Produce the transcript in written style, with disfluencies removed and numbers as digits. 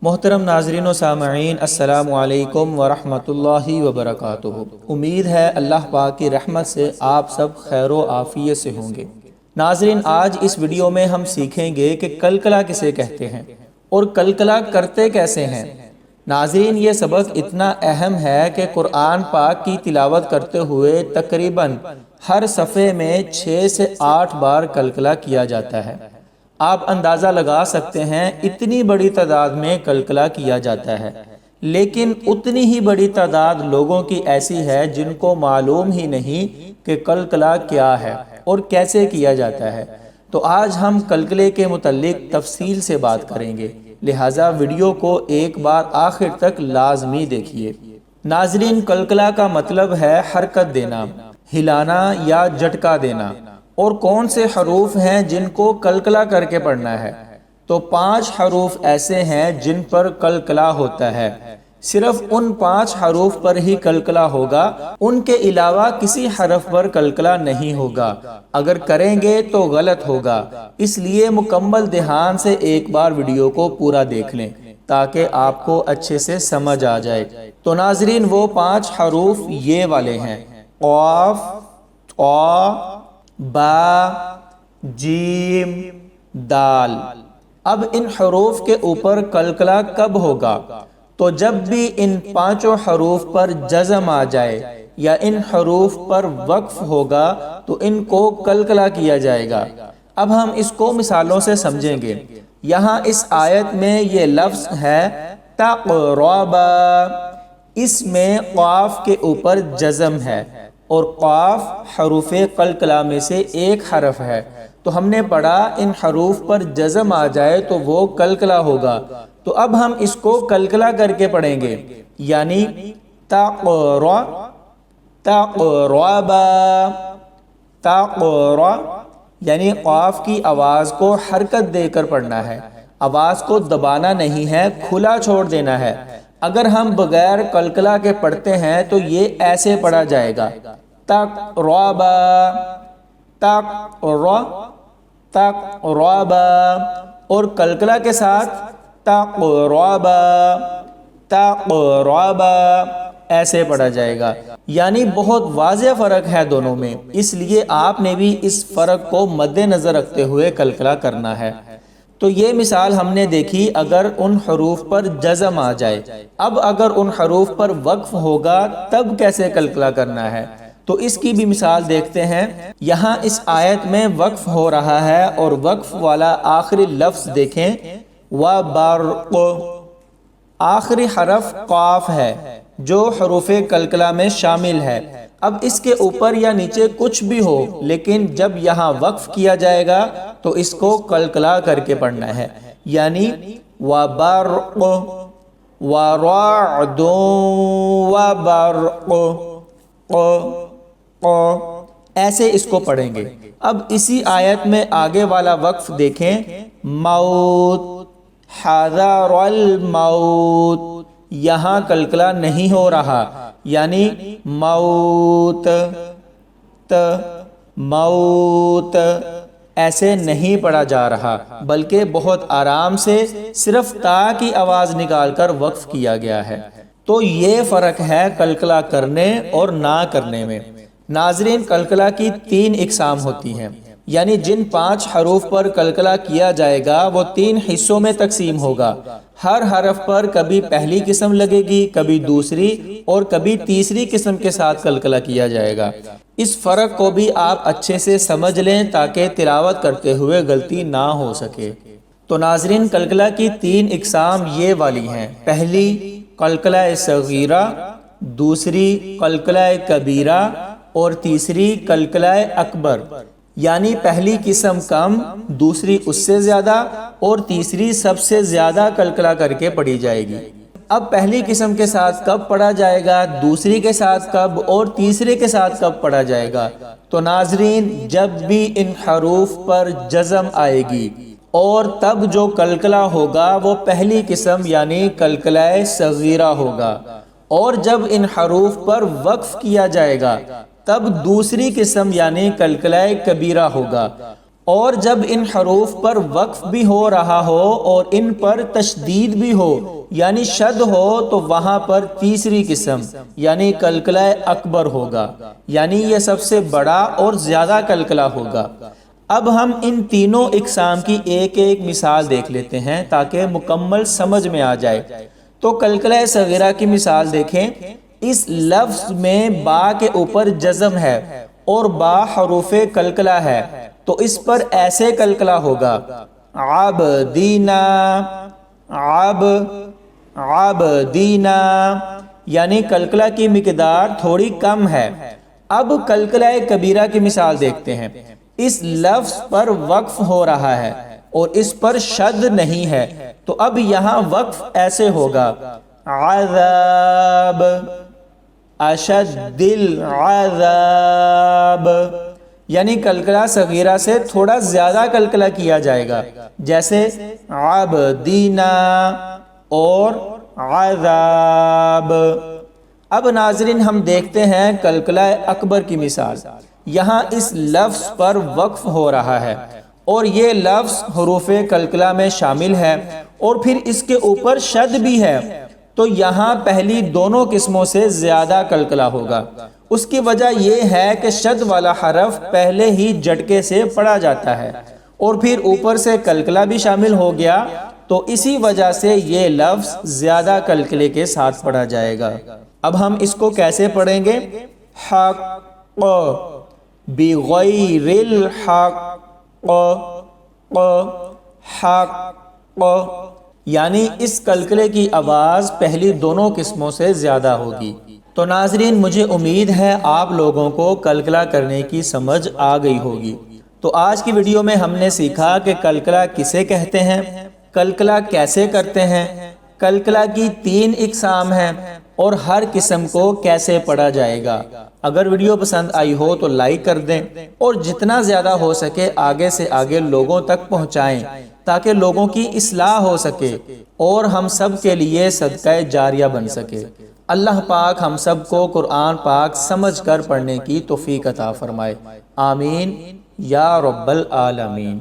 محترم ناظرین و سامعین، السلام علیکم ورحمۃ اللہ وبرکاتہ۔ امید ہے اللہ پاک کی رحمت سے آپ سب خیر و عافیت سے ہوں گے۔ ناظرین، آج اس ویڈیو میں ہم سیکھیں گے کہ کلکلا کسے کہتے ہیں اور کلکلا کرتے کیسے ہیں۔ ناظرین، یہ سبق اتنا اہم ہے کہ قرآن پاک کی تلاوت کرتے ہوئے تقریباً ہر صفحے میں 6 سے 8 بار کلکلا کیا جاتا ہے۔ آپ اندازہ لگا سکتے ہیں اتنی بڑی تعداد میں کلکلا کیا جاتا ہے، لیکن اتنی ہی بڑی تعداد لوگوں کی ایسی ہے جن کو معلوم ہی نہیں کہ کلکلا کیا ہے اور کیسے کیا جاتا ہے۔ تو آج ہم کلکلے کے متعلق تفصیل سے بات کریں گے، لہٰذا ویڈیو کو ایک بار آخر تک لازمی دیکھیے۔ ناظرین، کلکلا کا مطلب ہے حرکت دینا، ہلانا یا جھٹکا دینا۔ اور کون سے حروف ہیں جن کو کلکلا کر کے پڑھنا ہے؟ تو 5 حروف ایسے ہیں جن پر کلکلا ہوتا ہے۔ صرف ان 5 حروف پر ہی کلکلا ہوگا، ان کے علاوہ کسی حرف پر کلکلا نہیں ہوگا۔ اگر کریں گے تو غلط ہوگا، اس لیے مکمل دھیان سے ایک بار ویڈیو کو پورا دیکھ لیں تاکہ آپ کو اچھے سے سمجھ آ جائے۔ تو ناظرین، وہ 5 حروف یہ والے ہیں: قاف، طا، با، جیم، دال۔ اب ان حروف کے اوپر کلکلا کب ہوگا؟ تو جب بھی ان 5 حروف پر جزم آ جائے یا ان حروف پر وقف ہوگا تو ان کو کلکلا کیا جائے گا۔ اب ہم اس کو مثالوں سے سمجھیں گے۔ یہاں اس آیت میں یہ لفظ ہے تقربا، اس میں قاف کے اوپر جزم ہے اور قاف حروف کلکلا میں سے ایک حرف ہے، تو ہم نے پڑھا ان حروف پر جزم آ جائے تو وہ کلکلا ہوگا۔ تو اب ہم اس کو کلکلا کر کے پڑھیں گے، یعنی تقربا، تقرا، یعنی قاف کی آواز کو حرکت دے کر پڑھنا ہے، آواز کو دبانا نہیں ہے، کھلا چھوڑ دینا ہے۔ اگر ہم بغیر کلکلا کے پڑھتے ہیں تو یہ ایسے پڑھا جائے گا: تقربا، تقرا، تقربا، اور کلکلا کے ساتھ تقربا، تقربا، ایسے پڑھا جائے گا۔ یعنی بہت واضح فرق ہے دونوں میں، اس لیے آپ نے بھی اس فرق کو مد نظر رکھتے ہوئے کلکلا کرنا ہے۔ تو یہ مثال ہم نے دیکھی اگر ان حروف پر جزم آ جائے۔ اب اگر ان حروف پر وقف ہوگا تب کیسے کلکلا کرنا ہے؟ تو اس کی بھی مثال دیکھتے ہیں۔ یہاں اس آیت میں وقف ہو رہا ہے اور وقف والا آخری لفظ دیکھیں، وَبَرْقُ، آخری حرف قاف ہے جو حروف کلکلا میں شامل ہے۔ اب اس کے اوپر یا نیچے کچھ بھی ہو، لیکن جب یہاں وقف کیا جائے گا تو اس کو کلکلا کر کے پڑھنا ہے، یعنی وَبَرْقُ، وَرَعْدٌ، وَبَرْقُ، ایسے اس کو پڑھیں گے۔ اب اسی آیت میں آگے والا وقف دیکھیں، موت، حذر الموت، یہاں کلکلا نہیں ہو رہا، یعنی موت، موت، ایسے نہیں پڑھا جا رہا، بلکہ بہت آرام سے صرف تا کی آواز نکال کر وقف کیا گیا ہے۔ تو یہ فرق ہے کلکلا کرنے اور نہ کرنے میں۔ ناظرین، کلکلا کی 3 اقسام ہوتی ہیں، یعنی جن 5 حروف پر کلکلا کیا جائے گا وہ 3 حصوں میں تقسیم ہوگا۔ ہر حرف پر کبھی پہلی قسم لگے گی، کبھی دوسری اور کبھی تیسری قسم کے ساتھ کلکلا کیا جائے گا۔ اس فرق کو بھی آپ اچھے سے سمجھ لیں تاکہ تلاوت کرتے ہوئے غلطی نہ ہو سکے۔ تو ناظرین، کلکلا کی 3 اقسام یہ والی ہیں: پہلی کلکلا صغیرہ، دوسری کلکلا کبیرہ اور تیسری کلکلا اکبر، یعنی پہلی قسم کم، دوسری اس سے زیادہ اور تیسری سب سے زیادہ کلکلا کر کے پڑھی جائے گی۔ اب پہلی قسم کے ساتھ کب پڑھا جائے گا، دوسری کے ساتھ کب اور تیسرے کے ساتھ کب پڑھا جائے گا؟ تو ناظرین، جب بھی ان حروف پر جزم آئے گی اور تب جو کلکلا ہوگا وہ پہلی قسم یعنی کلکلا صغیرہ ہوگا، اور جب ان حروف پر وقف کیا جائے گا تب دوسری قسم یعنی کلکلا کبیرہ ہوگا، اور جب ان حروف پر وقف بھی ہو رہا ہو اور ان پر تشدید بھی ہو یعنی شد ہو تو وہاں پر تیسری قسم یعنی قلقلہ اکبر ہوگا، یعنی یہ سب سے بڑا اور زیادہ قلقلہ ہوگا۔ اب ہم ان تینوں اقسام کی ایک ایک مثال دیکھ لیتے ہیں تاکہ مکمل سمجھ میں آ جائے۔ تو قلقلہ صغیرہ کی مثال دیکھیں۔ اس لفظ میں با کے اوپر جزم ہے اور با حروف قلقلہ ہے، تو اس پر ایسے قلقلہ ہوگا عبدینا، عبدینا، یعنی قلقلہ کی مقدار تھوڑی کم ہے۔ اب قلقلہ کبیرہ کی مثال دیکھتے ہیں۔ اس لفظ پر وقف ہو رہا ہے اور اس پر شد نہیں ہے، تو اب یہاں وقف ایسے ہوگا عذاب، اشد العذاب، یعنی قلقلہ صغیرہ سے تھوڑا زیادہ قلقلہ کیا جائے گا، جیسے عبدینا اور عذاب۔ اب ناظرین ہم دیکھتے ہیں قلقلہ اکبر کی مثال۔ یہاں اس لفظ پر وقف ہو رہا ہے اور یہ لفظ حروف قلقلہ میں شامل ہے اور پھر اس کے اوپر شد بھی ہے، تو یہاں پہلی دونوں قسموں سے زیادہ قلقلہ ہوگا۔ اس کی وجہ یہ ہے کہ شد والا حرف پہلے ہی جھٹکے سے پڑھا جاتا ہے اور پھر اوپر سے قلقلہ بھی شامل ہو گیا، تو اسی وجہ سے یہ لفظ زیادہ قلقلے کے ساتھ پڑھا جائے گا۔ اب ہم اس کو کیسے پڑھیں گے؟ حق بغیر الحق، حق، یعنی اس قلقلے کی آواز پہلی دونوں قسموں سے زیادہ ہوگی۔ تو ناظرین مجھے امید ہے آپ لوگوں کو قلقلہ کرنے کی سمجھ آ گئی ہوگی۔ تو آج کی ویڈیو میں ہم نے سیکھا کہ قلقلہ کسے کہتے ہیں، قلقلہ کیسے کرتے ہیں، قلقلہ کی 3 اقسام ہیں اور ہر قسم کو کیسے پڑھا جائے گا۔ اگر ویڈیو پسند آئی ہو تو لائک کر دیں اور جتنا زیادہ ہو سکے آگے سے آگے لوگوں تک پہنچائیں تاکہ لوگوں کی اصلاح ہو سکے اور ہم سب کے لیے صدقہ جاریہ بن سکے۔ اللہ پاک ہم سب کو قرآن پاک سمجھ کر پڑھنے کی توفیق عطا فرمائے، آمین یا رب العالمین۔